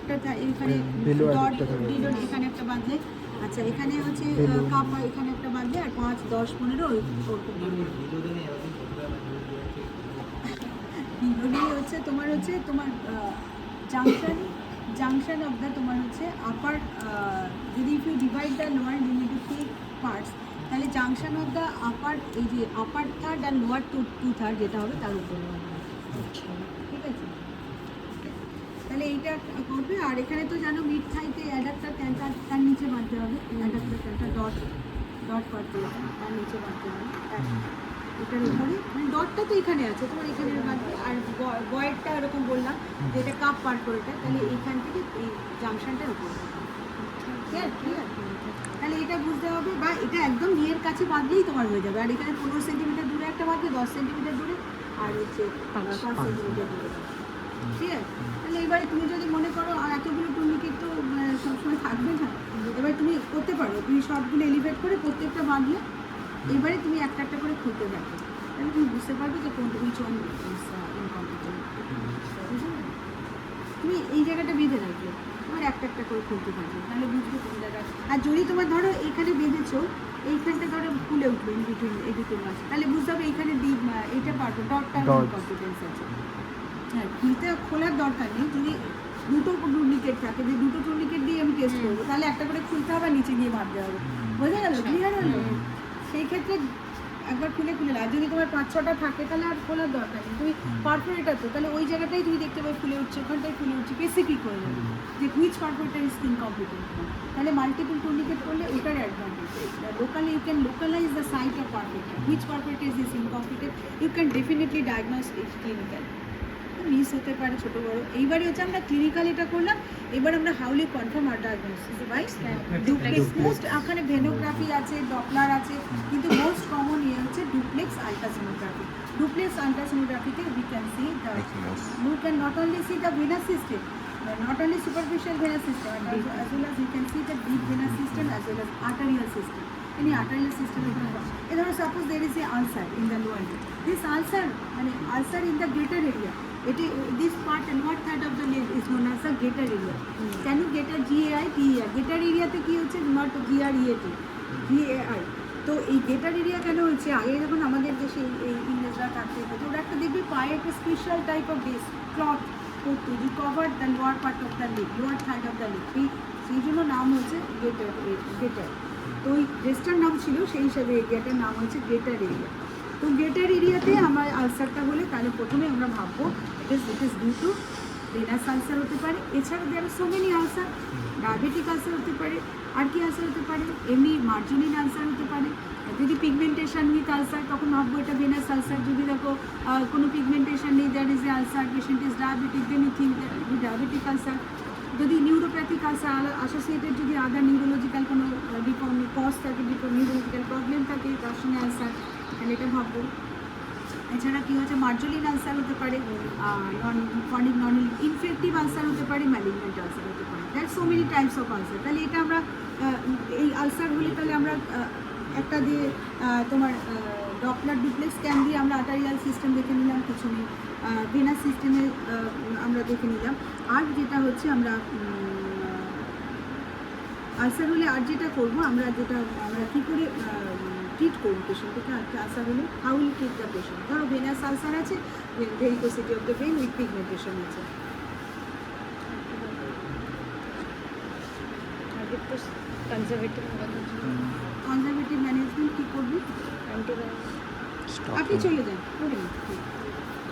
একটা এখানে ডট ডিডট এখানে একটা বাঁধলে, আচ্ছা এখানে হচ্ছে কাপ এখানে একটা বাঁধলে, আর 5, 10, 15 ডিডোডি হচ্ছে তোমার জাংশন অফ দ্য তোমার হচ্ছে আপার, যদি if you divide the lower into 3 parts, তাহলে জাংশন অফ দ্য আপার, এই যে আপার থার্ড আর লোয়ার টু থার্ড যেটা হবে তার উপরে হবে। ঠিক আছে, তাহলে এইটা করবে। আর এখানে তো জানো মিড থাইতে অ্যাডাপ্টার ক্যান্টার তার নিচে বাঁধতে হবে, অ্যাডাপ্টার ক্যান্টার ডট করতে হবে, তার নিচে বাঁধতে হবে এটার উপরে, মানে ডটটা তো এখানে আছে তোমার এখানে বাঁধবে। আর বয়েরটা এরকম বললাম যে এটা কাপ পার করে এটা, তাহলে এইখান থেকে এই জাংশনটার উপরে, ক্লিয়ার। তাহলে এটা বুঝতে হবে, বা এটা একদম নিয়ের কাছে বাঁধলেই তোমার হয়ে যাবে। আর এখানে 15 সেন্টিমিটার দূরে একটা বাঁধবে, 10 সেন্টিমিটার দূরে, আর হচ্ছে 5 সেন্টিমিটার দূরে। ঠিক আছে, তাহলে এবারে তুমি যদি মনে করো আর এতগুলো টুর্নিকেট তো সবসময় থাকবে না, এবার তুমি করতে পারো, তুমি সবগুলো এলিভেট করে প্রত্যেকটা বাঁধলে, এবারে তুমি একটা একটা করে খুলতে থাকবে, তাহলে তুমি বুঝতে পারবে যে কোনটা উইচ ওয়ান ইনকমপ্লিটেড। তুমি এই জায়গাটা বেঁধে রাখবে, তোমার একটা একটা করে খুলতে থাকবে, তাহলে বুঝবে কোন জায়গায়। আর যদি তোমার ধরো এইখানে বেঁধেছো, এইখানটা ধরো খুলে উঠবে এই দুটোর মাঝে, তাহলে বুঝতে হবে এইখানে এইটা পারবো, ডটটা কনফিডেন্স আছে। হ্যাঁ, খোলার দরকার নেই। যদি দুটো টুর্নিকেট থাকে, যে দুটো টুর্নিকেট দিয়ে আমি টেস্ট করবো, তাহলে একটা করে খুলতে হবে, নিচে গিয়ে ভাবতে হবে, বোঝা গেল? ক্লিয়ার হলো? সেই ক্ষেত্রে একবার খুলে আর যদি তোমার 5-6টা থাকে তাহলে আর খোলার দরকার নেই। তুমি পারফোরেটার তো, তাহলে ওই জায়গাটাই তুমি দেখতে পাবে ফুলে উঠছে, ওখানটাই ফুলে উঠছে, স্পেসিফিক হয়ে যাবে যে হুইচ পারফোরেটার ইজ ইনকমপ্লিটেড। তাহলে মাল্টিপল টুর্নিকেট করলে ওটার advantage. Locally you can localise the site of perforator, which perforator is incompleted, you can definitely diagnose it clinical. Miss হতে পারে ছোটো বড়ো। এইবারে হচ্ছে আমরা ক্লিনিক্যাল এটা করলাম, এবার আমরা হাউলি কনফার্ম আর ডায়াগনোসিস বাই ডুপ্লেক্স। মোস্ট ওখানে ভেনোগ্রাফি আছে, ডপলার আছে, কিন্তু মোস্ট কমন ইয়ে হচ্ছে ডুপ্লেক্স আল্ট্রাসোনোগ্রাফি। ডুপ্লেক্স আল্ট্রাসোনোগ্রাফিতে we can see the, you can not only see the venous system, not only superficial venous system, as well as you can see the deep venous system as well as arterial system. Any arterial system you can watch. Suppose there is a ulcer in the lower leg. This ulcer, ulcer in the greater area. This part, the lower third of the leg is known as the greater area. Can you get a GAI, PER? Greater area te ki hocche not GREAT, GAI. তো এই গেটার area কেন হচ্ছে, আগে যখন আমাদের দেশে এই ইংরেজরা থাকতে হতো, ওরা একটা দেখবি পায়ে একটা special type of base cloth করতো, যে cover the lower part of the leg, lower third of the leg, সেই জন্য নাম হচ্ছে গেটার। তো ওই ড্রেসটার নাম ছিল, সেই হিসাবে এরিয়াটার নাম হচ্ছে গেটার এরিয়া। তো গেটার এরিয়াতে আমার আলসারটা হলে, তাহলে প্রথমে আমরা ভাববো it is due to venous ulcer হতে পারে। এছাড়া there so many ulcer, diabetic ulcer হতে পারে, আর কি আলসার হতে পারে, এমনি মার্জিনিন আলসার হতে পারে। যদি পিগমেন্টেশন উইথ আলসার, তখন ভাববো এটা ভেনাস আলসার। যদি দেখো কোনো পিগমেন্টেশন নেই, that is a ulcer, patient is diabetic, then you think that diabetic ulcer. যদি নিউরোপ্যাথিক আলসার অ্যাসোসিয়েটেড, যদি আদার নিউরোলজিক্যাল কোনো কজ থাকে, নিউরোলজিক্যাল প্রবলেম থাকে, তার সঙ্গে আলসার, তাহলে এটা ভাববো। এছাড়া কী হচ্ছে, মার্জোলিন আলসার হতে পারে, ক্রনিক নন ইনফেক্টিভ আলসার হতে পারে, ম্যালিগন্যান্ট আলসার হতে পারে। That so many types of ulcer. তাহলে এটা আমরা এই আলসার হলে তাহলে আমরা একটা দিয়ে তোমার ডপলার ডুপ্লেক্স স্ক্যান দিয়ে আমরা আর্টারিয়াল সিস্টেম দেখে নিলাম, কিছু নেই, ভেনাস সিস্টেমে আমরা দেখে নিলাম। আর যেটা হচ্ছে আমরা আলসার হলে আর যেটা করবো, আমরা কী করে ট্রিট করবো পেশেন্টকে, আলসার হলে how will treat the patient. ধরো ভেনাস আলসার আছে, varicosity of the vein with pigmentation আছে, কনজারভেটিভ ম্যানেজমেন্ট কী করবি, আপনি চলে যান করে নিন।